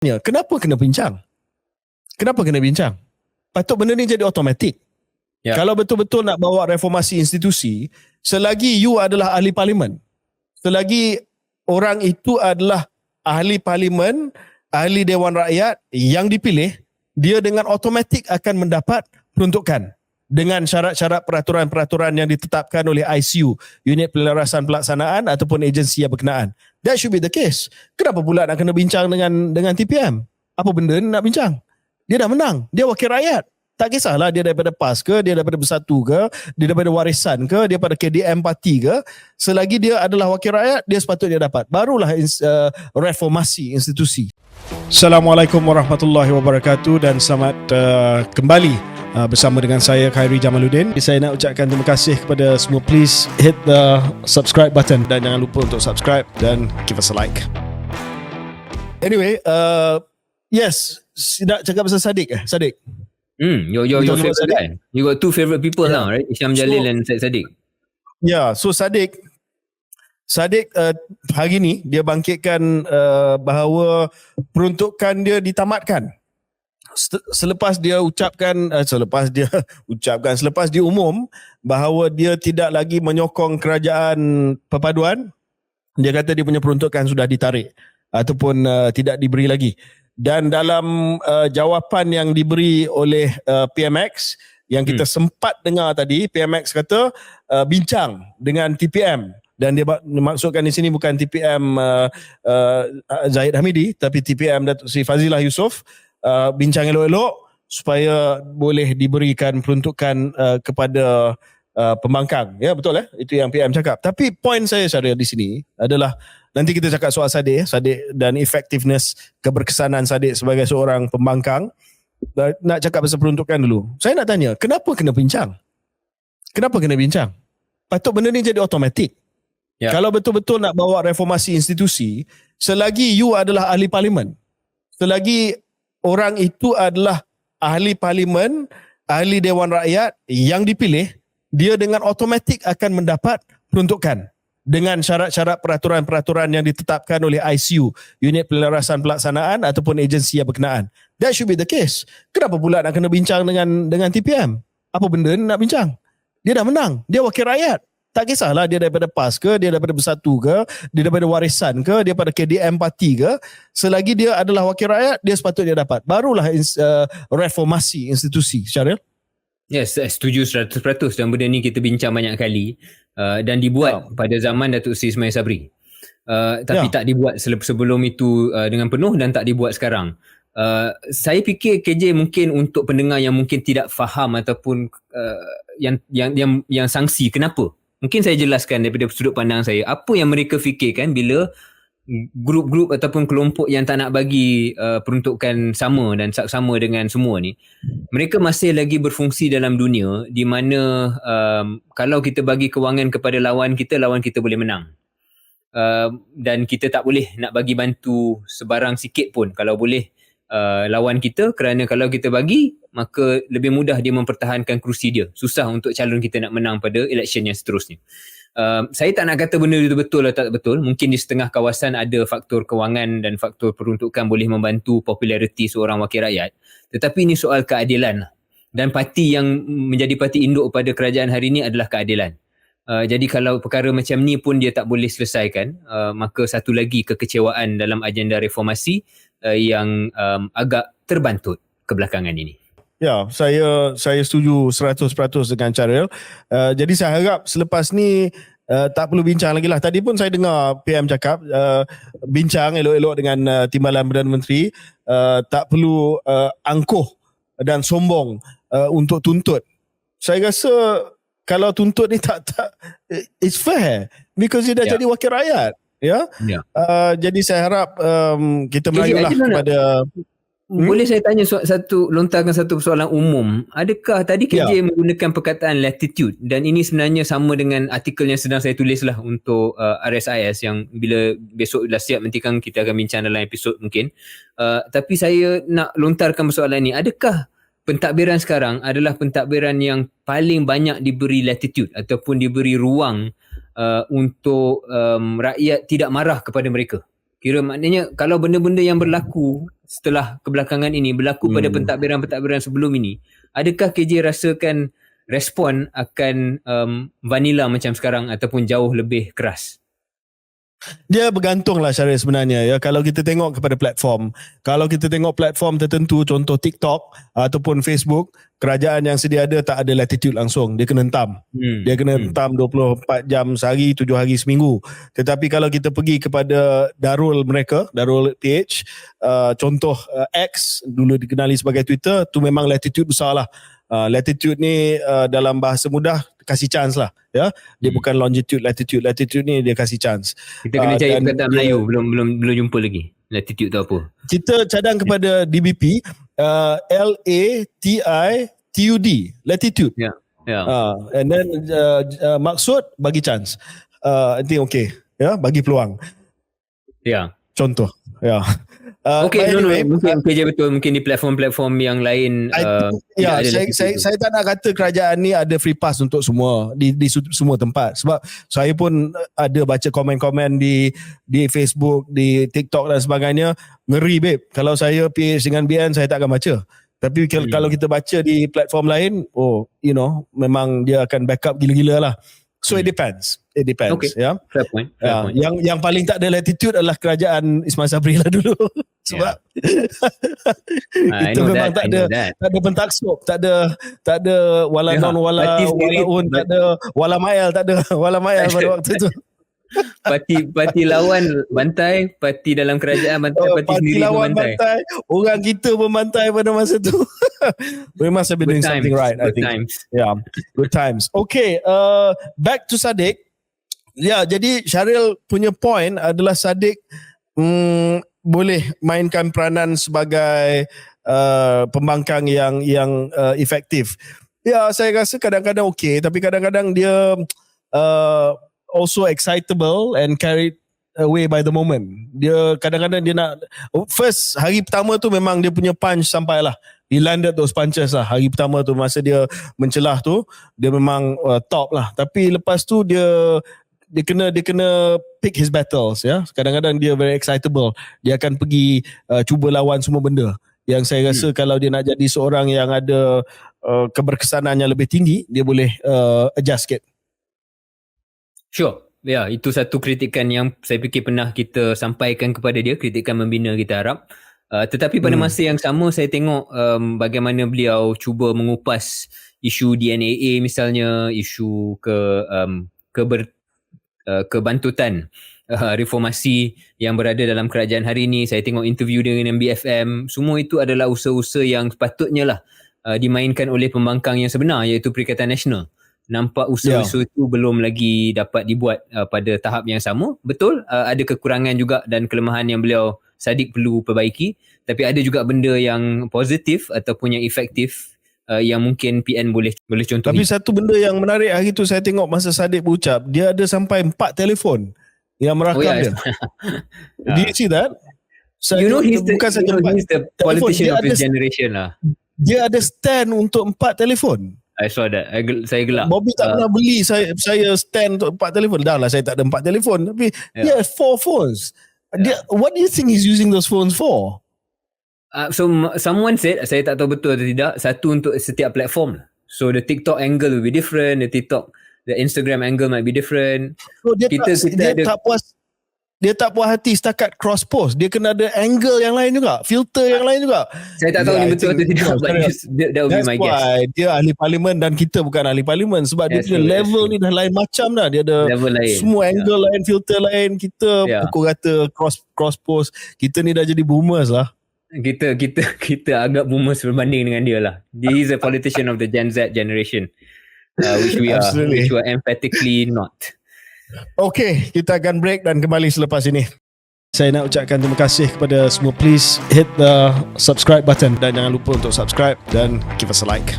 Kenapa kena bincang? Kenapa kena bincang? Patut benda ni jadi automatik. Kalau betul-betul nak bawa reformasi institusi, selagi you adalah ahli parlimen, selagi orang itu adalah ahli parlimen, ahli Dewan Rakyat yang dipilih, dia dengan automatik akan mendapat peruntukan dengan syarat-syarat peraturan-peraturan yang ditetapkan oleh ICU, Unit Penyelarasan Pelaksanaan ataupun agensi yang berkenaan. That should be the case. Kenapa pula nak kena bincang dengan TPM? Apa benda ni nak bincang? Dia dah menang. Dia wakil rakyat. Tak kisahlah dia daripada PAS ke, dia daripada Bersatu ke, dia daripada Warisan ke, dia daripada KDM Parti ke. Selagi dia adalah wakil rakyat, dia sepatutnya dapat. Barulah reformasi institusi. Assalamualaikum warahmatullahi wabarakatuh dan selamat kembali bersama dengan saya Khairi Jamaluddin. Saya nak ucapkan terima kasih kepada semua. Please hit the subscribe button dan jangan lupa untuk subscribe dan give us a like. Anyway, yes, nak cakap pasal Sadiq. Sadiq. Your favorite guy. You got two favorite people now, right? Hisham Jalil and Syed Saddiq. Yeah, so Sadiq hari ni dia bangkitkan bahawa peruntukan dia ditamatkan. Selepas dia umum bahawa dia tidak lagi menyokong kerajaan perpaduan, dia kata dia punya peruntukan sudah ditarik ataupun tidak diberi lagi. Dan dalam jawapan yang diberi oleh PMX yang kita sempat dengar tadi, PMX kata bincang dengan TPM. Dan dia maksudkan di sini bukan TPM Zahid Hamidi, tapi TPM Datuk Seri Fazilah Yusof, bincang elok-elok supaya boleh diberikan peruntukan kepada pembangkang. Ya, betul itu yang PM cakap. Tapi poin saya Syariah di sini adalah, nanti kita cakap soal Sadiq dan effectiveness keberkesanan Sadiq sebagai seorang pembangkang. Nak cakap pasal peruntukan dulu. Saya nak tanya, kenapa kena bincang? Kenapa kena bincang? Patut benda ni jadi automatik. Kalau betul-betul nak bawa reformasi institusi, selagi you adalah ahli parlimen, selagi orang itu adalah ahli parlimen, ahli Dewan Rakyat yang dipilih, dia dengan automatik akan mendapat peruntukan dengan syarat-syarat peraturan-peraturan yang ditetapkan oleh ICU, Unit Penyelarasan Pelaksanaan ataupun agensi yang berkenaan. That should be the case. Kenapa pula nak kena bincang dengan TPM? Apa benda ni nak bincang? Dia dah menang. Dia wakil rakyat. Tak kisahlah dia daripada PAS ke, dia daripada Bersatu ke, dia daripada Warisan ke, dia daripada KDM Parti ke. Selagi dia adalah wakil rakyat, dia sepatutnya dapat. Barulah reformasi institusi. Syaril? Yes, setuju 100%, dan benda ni kita bincang banyak kali dan dibuat pada zaman Datuk Seri Ismail Sabri. Tapi tak dibuat sebelum itu dengan penuh dan tak dibuat sekarang. Saya fikir KJ mungkin untuk pendengar yang mungkin tidak faham ataupun yang sangsi kenapa. Mungkin saya jelaskan daripada sudut pandang saya. Apa yang mereka fikirkan bila grup-grup ataupun kelompok yang tak nak bagi peruntukan sama dan sama dengan semua ni, mereka masih lagi berfungsi dalam dunia di mana kalau kita bagi kewangan kepada lawan kita boleh menang. Dan kita tak boleh nak bagi bantu sebarang sikit pun kalau boleh lawan kita, kerana kalau kita bagi, maka lebih mudah dia mempertahankan kerusi dia. Susah untuk calon kita nak menang pada election yang seterusnya. Saya tak nak kata benda itu betul atau tak betul. Mungkin di setengah kawasan ada faktor kewangan dan faktor peruntukan boleh membantu populariti seorang wakil rakyat. Tetapi ini soal keadilan. Dan parti yang menjadi parti induk pada kerajaan hari ini adalah keadilan. Jadi kalau perkara macam ni pun dia tak boleh selesaikan, maka satu lagi kekecewaan dalam agenda reformasi yang agak terbantut kebelakangan ini. Ya, saya setuju 100% dengan Charil. Jadi saya harap selepas ni tak perlu bincang lagi lah. Tadi pun saya dengar PM cakap bincang elok-elok dengan Timbalan Perdana Menteri, tak perlu angkuh dan sombong untuk tuntut. Saya rasa kalau tuntut ni tak it's fair because dia dah jadi wakil rakyat. Jadi saya harap kita merayulah kepada boleh saya tanya lontarkan satu persoalan umum. Adakah tadi KJ menggunakan perkataan latitude, dan ini sebenarnya sama dengan artikel yang sedang saya tulis lah untuk RSIS yang bila besok dah siap nanti kan kita akan bincang dalam episod mungkin. Tapi saya nak lontarkan persoalan ni. Adakah pentadbiran sekarang adalah pentadbiran yang paling banyak diberi latitude ataupun diberi ruang untuk rakyat tidak marah kepada mereka? Kira maknanya kalau benda-benda yang berlaku setelah kebelakangan ini berlaku pada pentadbiran-pentadbiran sebelum ini, adakah KJ rasakan respon akan vanilla macam sekarang ataupun jauh lebih keras? Dia bergantunglah Syaril sebenarnya ya. Kalau kita tengok kepada platform, kalau kita tengok platform tertentu, contoh TikTok ataupun Facebook, kerajaan yang sedia ada tak ada latitude langsung, dia kena hentam. Dia kena hentam 24 jam sehari, 7 hari seminggu. Tetapi kalau kita pergi kepada Darul mereka, Darul PH, contoh X dulu dikenali sebagai Twitter, tu memang latitude besar lah. Latitude ni dalam bahasa mudah kasih chance lah ya. Dia bukan longitude, latitude ni dia kasih chance. Kita kena cari perkataan Melayu, belum jumpa lagi. Latitude tu apa? Kita cadang kepada DBP, LATITUD, latitude. Ya. And then maksud bagi chance. I think okay. Ya, bagi peluang. Ya. Contoh. Ya. Okay, mungkin kerja betul, mungkin di platform-platform yang lain saya tak nak kata kerajaan ni ada free pass untuk semua di semua tempat, sebab saya pun ada baca komen-komen di Facebook, di TikTok dan sebagainya, ngeri babe. Kalau saya PH dengan BN saya tak akan baca. Tapi kalau kita baca di platform lain, memang dia akan backup gila-gila lah. So it depends. Okay. Ya. Fair point. Yang paling tak ada latitude adalah kerajaan Ismail Sabri lah dulu. Sebab itu memang tak ada pentaksub, tak ada wala non wala walaun, tak ada wala mail, pada waktu tu. Parti lawan bantai, parti dalam kerajaan bantai, parti sendiri lawan bantai. Orang kita membantai pada masa tu. We must have been doing something right, I think. Yeah, good times. Okay, back to Saddiq. Ya, jadi Syaril punya point adalah Saddiq boleh mainkan peranan sebagai pembangkang yang efektif. Ya, saya rasa kadang-kadang okey, tapi kadang-kadang dia also excitable and carried away by the moment. Dia kadang-kadang dia nak first hari pertama tu memang dia punya punch sampailah. He landed those punches lah. Hari pertama tu masa dia mencelah tu dia memang top lah. Tapi lepas tu dia kena pick his battles ya. Kadang-kadang dia very excitable. Dia akan pergi cuba lawan semua benda. Yang saya rasa kalau dia nak jadi seorang yang ada keberkesanan yang lebih tinggi, dia boleh adjust sikit. Sure. Ya, itu satu kritikan yang saya fikir pernah kita sampaikan kepada dia, kritikan membina kita harap. Tetapi pada masa yang sama saya tengok bagaimana beliau cuba mengupas isu DNAA misalnya, isu kebantutan reformasi yang berada dalam kerajaan hari ini. Saya tengok interview dengan BFM, semua itu adalah usaha-usaha yang sepatutnya lah dimainkan oleh pembangkang yang sebenar, iaitu Perikatan Nasional. Nampak usaha-usaha itu belum lagi dapat dibuat pada tahap yang sama. Betul, ada kekurangan juga dan kelemahan yang beliau Saddiq perlu perbaiki, tapi ada juga benda yang positif ataupun yang efektif yang mungkin PN boleh contohi. Tapi satu benda yang menarik hari tu saya tengok masa Saddiq berucap, dia ada sampai 4 telefon yang merakam dia. Do you see that? He's the politician of his generation lah. Dia ada stand untuk 4 telefon. I saw that. Saya gelak. Bobby tak pernah beli saya stand untuk 4 telefon. Dah lah saya tak ada 4 telefon. Tapi dia 4 phones. What do you think he's using those phones for? So someone said, saya tak tahu betul atau tidak, satu untuk setiap platform. So the TikTok angle will be different, the Instagram angle might be different. So dia tak puas hati setakat cross post. Dia kena ada angle yang lain juga, filter yang lain juga. Saya tak tahu ni betul atau tidak, but that will be my guess. That's why dia ahli parlimen dan kita bukan ahli parlimen, sebab dia punya level ni dah lain macam dah. Dia ada semua angle lain, filter lain. Kita pukul rata cross post. Kita ni dah jadi boomers lah. Kita agak boomers berbanding dengan dia lah. He is a politician of the Gen Z generation, which we are emphatically not. Okay, kita akan break dan kembali selepas ini. Saya nak ucapkan terima kasih kepada semua. Please hit the subscribe button dan jangan lupa untuk subscribe dan give us a like.